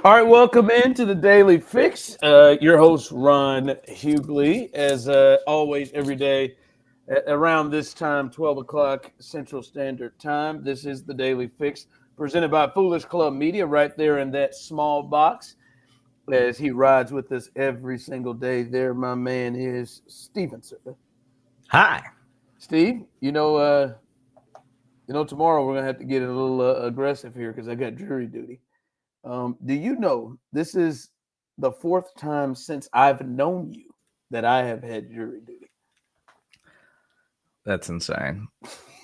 All right, welcome into the Daily Fix. Your host, Ron Hughley, as always, every day around this time, 12 o'clock Central Standard Time. This is the Daily Fix, presented by Foolish Club Media, right there in that small box. As he rides with us every single day, there, my man is Stevenson. Hi. Steve, tomorrow we're gonna have to get a little aggressive here because I got jury duty. Do you know this is the fourth time since I've known you that I have had jury duty? That's insane.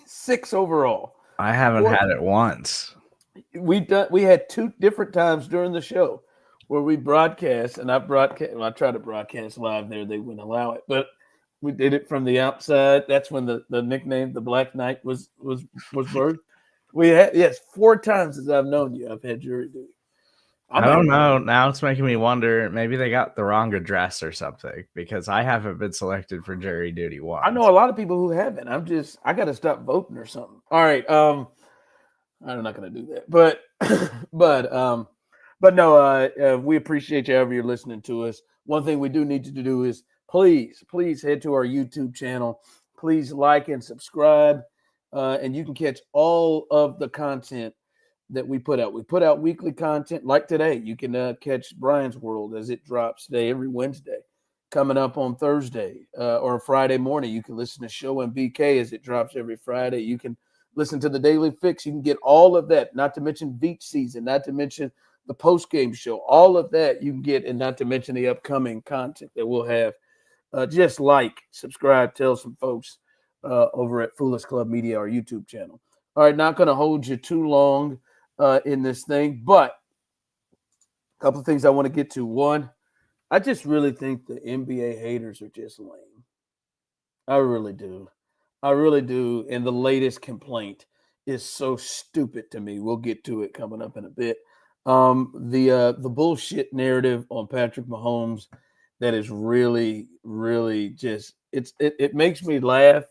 6 overall. I haven't Fourth, had it once. we had 2 different times during the show where we broadcast, and I try to broadcast live there. They wouldn't allow it, but we did it from the outside. That's when the nickname the Black Knight was birthed. We had 4 times since I've known you. I've had jury duty. I don't know. Now it's making me wonder. Maybe they got the wrong address or something because I haven't been selected for jury duty once. I know a lot of people who haven't. I got to stop voting or something. All right. I'm not going to do that, but no. We appreciate you however you're listening to us. One thing we do need you to do is please head to our YouTube channel. Please like and subscribe, and you can catch all of the content that we put out. We put out weekly content like today. You can catch Brian's World as it drops today every Wednesday. Coming up on Thursday or Friday morning, you can listen to Show and BK as it drops every Friday. You can listen to the Daily Fix. You can get all of that, not to mention Beach Season, not to mention the post-game show. All of that you can get, and not to mention the upcoming content that we'll have. Just subscribe, tell some folks over at Foolish Club Media, our YouTube channel. All right, not going to hold you too long in this thing, but a couple of things I want to get to. One, I just really think the NBA haters are just lame. I really do. And the latest complaint is so stupid to me. We'll get to it coming up in a bit. The bullshit narrative on Patrick Mahomes that is really, really just it makes me laugh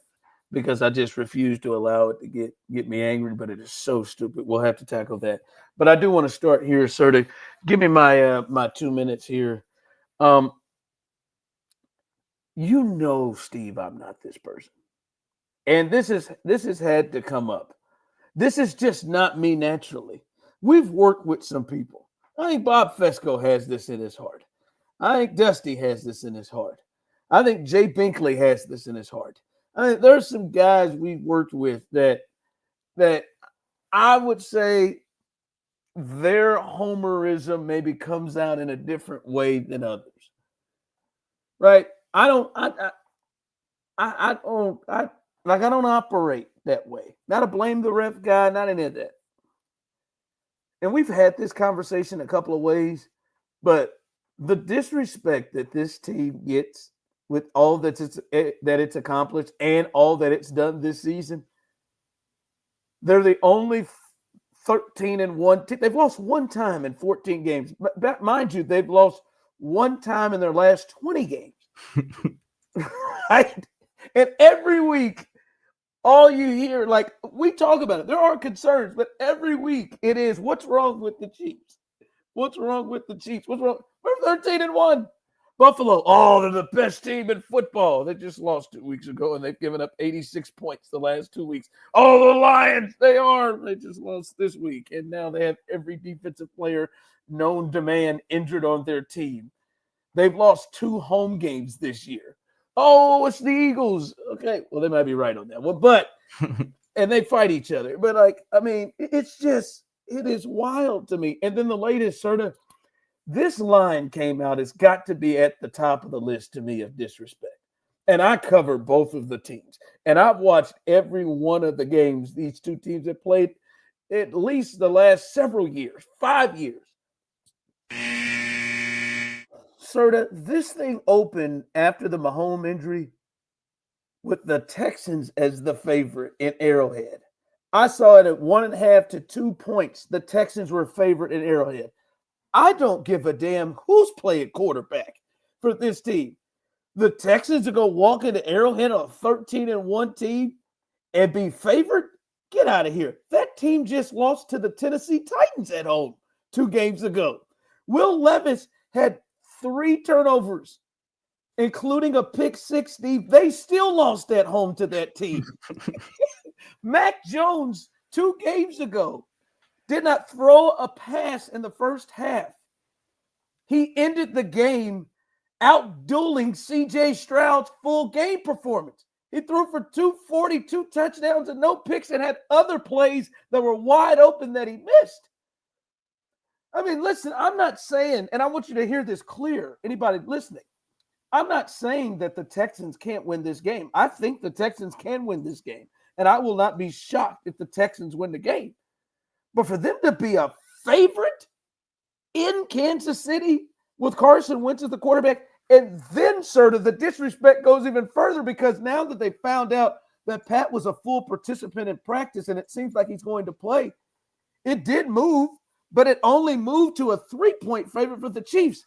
because I just refuse to allow it to get me angry, but it is so stupid. We'll have to tackle that. But I do want to start here, sir, to give me my 2 minutes here. Steve, I'm not this person. And this has had to come up. This is just not me naturally. We've worked with some people. I think Bob Fesco has this in his heart. I think Dusty has this in his heart. I think Jay Binkley has this in his heart. I mean, there's some guys we've worked with that I would say their homerism maybe comes out in a different way than others. Right? I don't operate that way. Not to blame the ref guy, not any of that. And we've had this conversation a couple of ways, but the disrespect that this team gets with all that it's accomplished and all that it's done this season, they're the only 13-1 team. They've lost one time in 14 games. But mind you, they've lost one time in their last 20 games. Right? And every week, all you hear, we talk about it. There are concerns, but every week it is, what's wrong with the Chiefs? What's wrong with the Chiefs? What's wrong? We're 13-1. Buffalo, they're the best team in football. They just lost 2 weeks ago, and they've given up 86 points the last 2 weeks. The Lions, they just lost this week, and now they have every defensive player known to man injured on their team. They've lost 2 home games this year. It's the Eagles. Okay, well, they might be right on that one, but and they fight each other. But it is wild to me. And then the latest sort of this line came out. It's got to be at the top of the list to me of disrespect. And I cover both of the teams, and I've watched every one of the games these two teams have played at least the last several years, 5 years. Serta, this thing opened after the Mahomes injury with the Texans as the favorite in Arrowhead. I saw it at 1.5 to 2 points. The Texans were favorite in Arrowhead. I don't give a damn who's playing quarterback for this team. The Texans are going to walk into Arrowhead on a 13-1 team and be favored? Get out of here. That team just lost to the Tennessee Titans at home 2 games ago. Will Levis had 3 turnovers, including a pick six, Steve. They still lost at home to that team. Mac Jones, 2 games ago, did not throw a pass in the first half. He ended the game outdueling C.J. Stroud's full game performance. He threw for 242 touchdowns and no picks and had other plays that were wide open that he missed. I mean, listen, I'm not saying, and I want you to hear this clear, anybody listening, I'm not saying that the Texans can't win this game. I think the Texans can win this game, and I will not be shocked if the Texans win the game. But for them to be a favorite in Kansas City with Carson Wentz as the quarterback, and then, sir, the disrespect goes even further because now that they found out that Pat was a full participant in practice and it seems like he's going to play, it did move, but it only moved to a 3-point favorite for the Chiefs.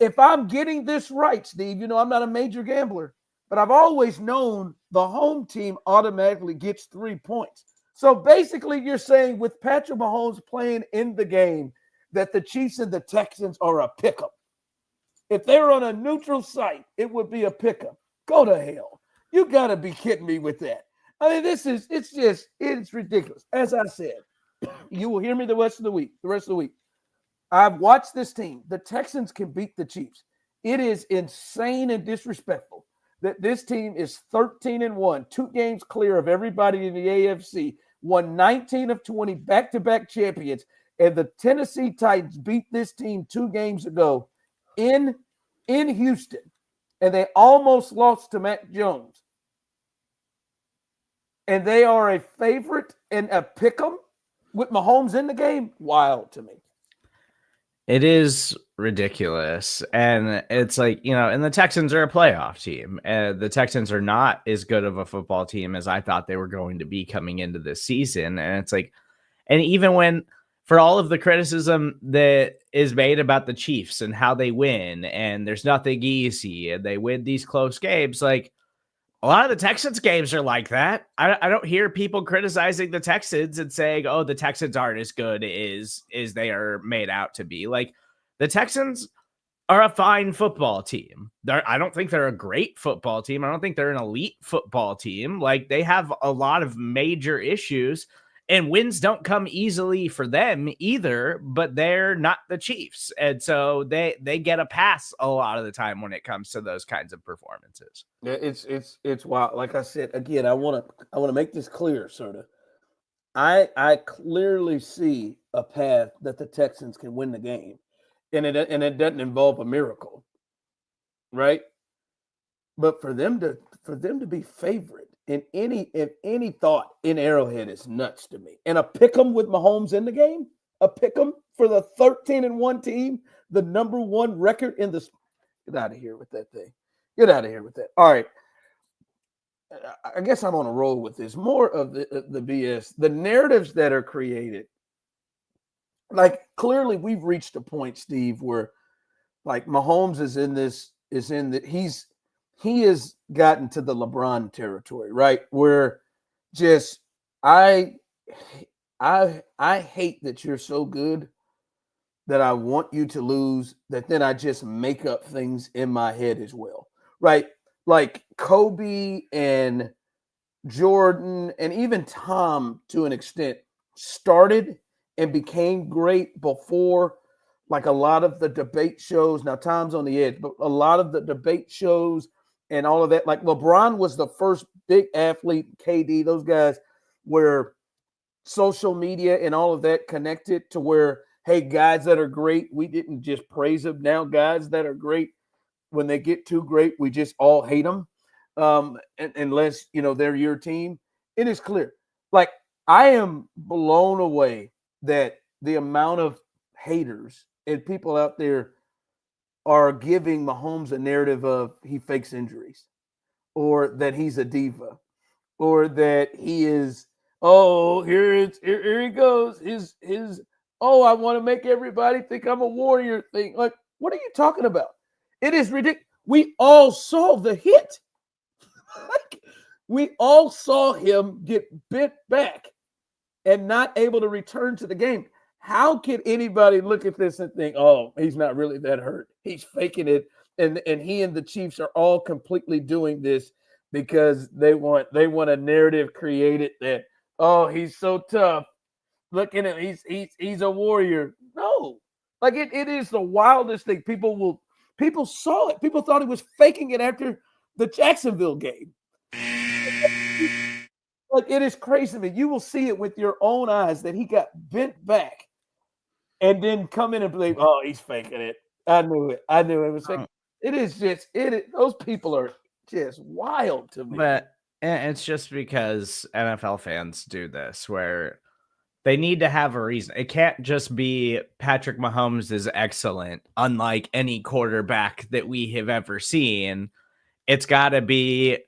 If I'm getting this right, Steve, you know I'm not a major gambler, but I've always known the home team automatically gets 3 points. So basically you're saying with Patrick Mahomes playing in the game that the Chiefs and the Texans are a pick-em. If they were on a neutral site, it would be a pick-em. Go to hell. You got to be kidding me with that. I mean, it's ridiculous. As I said, you will hear me the rest of the week. I've watched this team. The Texans can beat the Chiefs. It is insane and disrespectful that this team is 13-1, 2 games clear of everybody in the AFC, won 19 of 20 back-to-back champions, and the Tennessee Titans beat this team 2 games ago in Houston, and they almost lost to Mac Jones. And they are a favorite and a pick-em with Mahomes in the game? Wild to me. It is ridiculous. And it's like, and the Texans are a playoff team. The Texans are not as good of a football team as I thought they were going to be coming into this season. And it's like, and even when, for all of the criticism that is made about the Chiefs and how they win, and there's nothing easy, and they win these close games, like, a lot of the Texans games are like that. I don't hear people criticizing the Texans and saying, oh, the Texans aren't as good as they are made out to be. Like, the Texans are a fine football team. I don't think they're a great football team. I don't think they're an elite football team. Like, they have a lot of major issues, and wins don't come easily for them either, but they're not the Chiefs. And so they get a pass a lot of the time when it comes to those kinds of performances. Yeah, it's wild. Like I said, again, I want to make this clear, sort of. I clearly see a path that the Texans can win the game, and it doesn't involve a miracle, right? But for them to be favorite in any thought in Arrowhead is nuts to me. And a pick'em with Mahomes in the game, a pick'em for the 13-1 team, the number 1 record in the. Get out of here with that thing. Get out of here with that. All right. I guess I'm on a roll with this. More of the BS, the narratives that are created. Like, clearly we've reached a point, Steve, where like Mahomes he has gotten to the LeBron territory, right? Where just I hate that you're so good that I want you to lose, that then I just make up things in my head as well, right? Like Kobe and Jordan and even Tom, to an extent, started and became great before, like, a lot of the debate shows. Now, Tom's on the edge, but a lot of the debate shows and all of that. Like, LeBron was the first big athlete, KD, those guys, where social media and all of that connected to where, hey, guys that are great, we didn't just praise them. Now, guys that are great, when they get too great, we just all hate them, unless, they're your team. It is clear. Like, I am blown away that the amount of haters and people out there are giving Mahomes a narrative of he fakes injuries, or that he's a diva, or that he is, here he goes, his I want to make everybody think I'm a warrior thing. Like, what are you talking about? It is ridiculous. We all saw the hit. We all saw him get bent back and not able to return to the game. How can anybody look at this and think, oh, he's not really that hurt? He's faking it. And he and the Chiefs are all completely doing this because they want a narrative created that, oh, he's so tough. Look at him, he's a warrior. No, like it is the wildest thing. People saw it. People thought he was faking it after the Jacksonville game. Like it is crazy to me. You will see it with your own eyes that he got bent back and then come in and believe, oh, he's faking it. I knew it. I knew it was fake. It is just those people are just wild to me. But it's just because NFL fans do this where they need to have a reason. It can't just be Patrick Mahomes is excellent, unlike any quarterback that we have ever seen. It's got to be,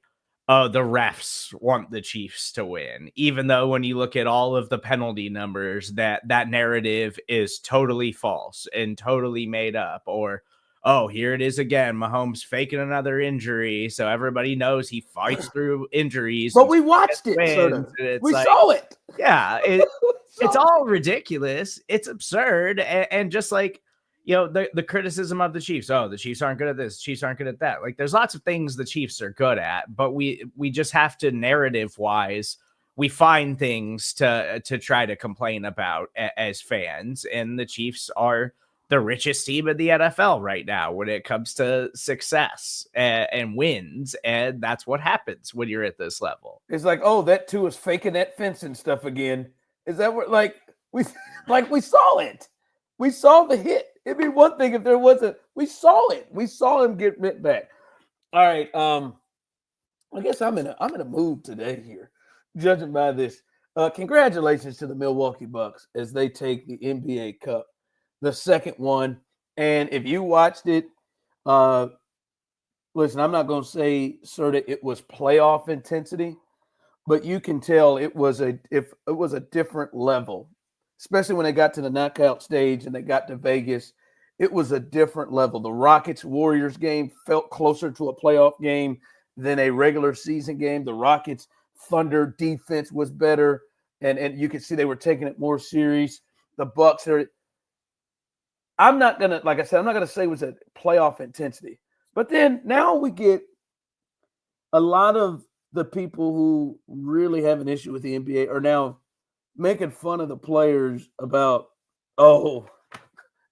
oh, the refs want the Chiefs to win, even though when you look at all of the penalty numbers, that narrative is totally false and totally made up. Or, oh, here it is again, Mahomes faking another injury, so everybody knows he fights through injuries. But we watched it, sort of. We saw it. Yeah, it's all ridiculous. It's absurd, and just like, you know, the criticism of the Chiefs. Oh, the Chiefs aren't good at this. Chiefs aren't good at that. Like, there's lots of things the Chiefs are good at, but we just have to, narrative wise, we find things to try to complain about as fans. And the Chiefs are the richest team in the NFL right now when it comes to success and wins. And that's what happens when you're at this level. It's like, oh, that too is faking that fencing stuff again. Is that what, like we saw it. We saw the hit. It'd be one thing if there wasn't. We saw it. We saw him get bit back. All right. I guess I'm in a mood today here, judging by this. Congratulations to the Milwaukee Bucks as they take the NBA Cup, the second one. And if you watched it, listen, I'm not going to say, sir, that it was playoff intensity, but you can tell it was a different level. Especially when they got to the knockout stage and they got to Vegas, it was a different level. The Rockets-Warriors game felt closer to a playoff game than a regular season game. The Rockets-Thunder defense was better, and you could see they were taking it more serious. The Bucks are – I'm not going to say it was a playoff intensity. But then now we get a lot of the people who really have an issue with the NBA are now – making fun of the players about, oh,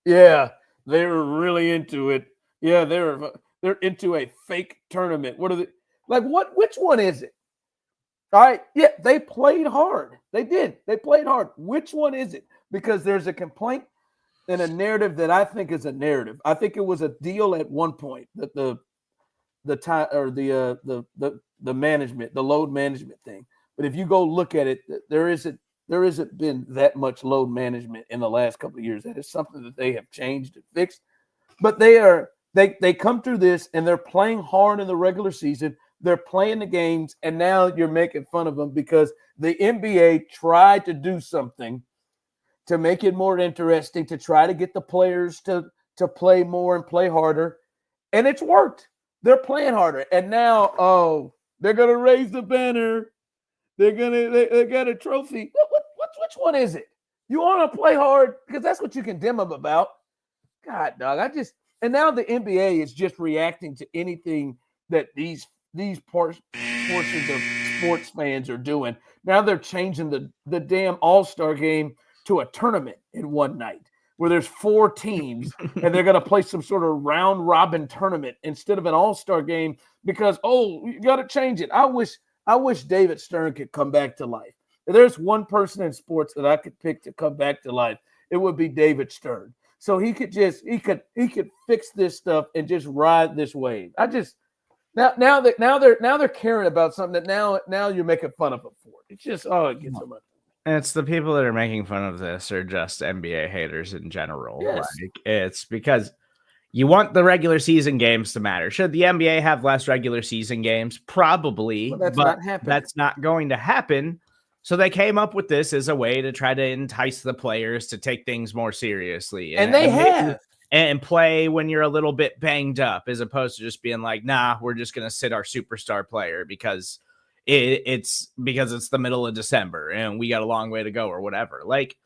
yeah, they were really into it. Yeah, they're into a fake tournament. What are they like? Which one is it? All right, yeah, they played hard. They did. They played hard. Which one is it? Because there's a complaint and a narrative that I think is a narrative. I think it was a deal at one point that the time or the management, the load management thing. But if you go look at it, there hasn't been that much load management in the last couple of years. That is something that they have changed and fixed. But they come through this and they're playing hard in the regular season. They're playing the games, and now you're making fun of them because the NBA tried to do something to make it more interesting, to try to get the players to play more and play harder, and it's worked. They're playing harder, and now, oh, they're going to raise the banner. They got a trophy. Which one is it? You want to play hard because that's what you condemn them about. God, dog, and now the NBA is just reacting to anything that these portions of sports fans are doing. Now they're changing the damn All-Star game to a tournament in one night where there's 4 teams and they're going to play some sort of round robin tournament instead of an All-Star game because, oh, you got to change it. I wish David Stern could come back to life. If there's one person in sports that I could pick to come back to life, it would be David Stern. So he could fix this stuff and just ride this wave. Now they're caring about something that now you're making fun of them for. It's just it gets so much. And it's the people that are making fun of this are just NBA haters in general. Yes. Like, it's because you want the regular season games to matter. Should the NBA have less regular season games? Probably, but that's not going to happen. So they came up with this as a way to try to entice the players to take things more seriously. And they have. And play when you're a little bit banged up, as opposed to just being like, nah, we're just going to sit our superstar player because it's the middle of December and we got a long way to go or whatever. Like,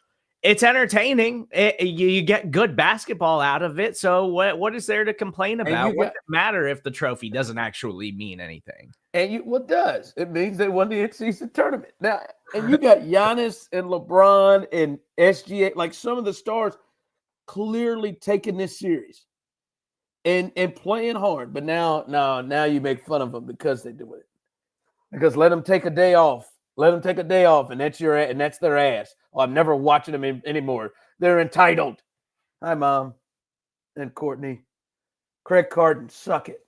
it's entertaining. You get good basketball out of it. So what is there to complain about? What does it matter if the trophy doesn't actually mean anything? And what does? It means they won the in-season tournament. Now, and you got Giannis and LeBron and SGA, like some of the stars clearly taking this series and playing hard. But now you make fun of them because they do it. Because let them take a day off. Let them take a day off, and that's their ass. Oh, I'm never watching them anymore. They're entitled. Hi, Mom and Courtney. Craig Carton, suck it.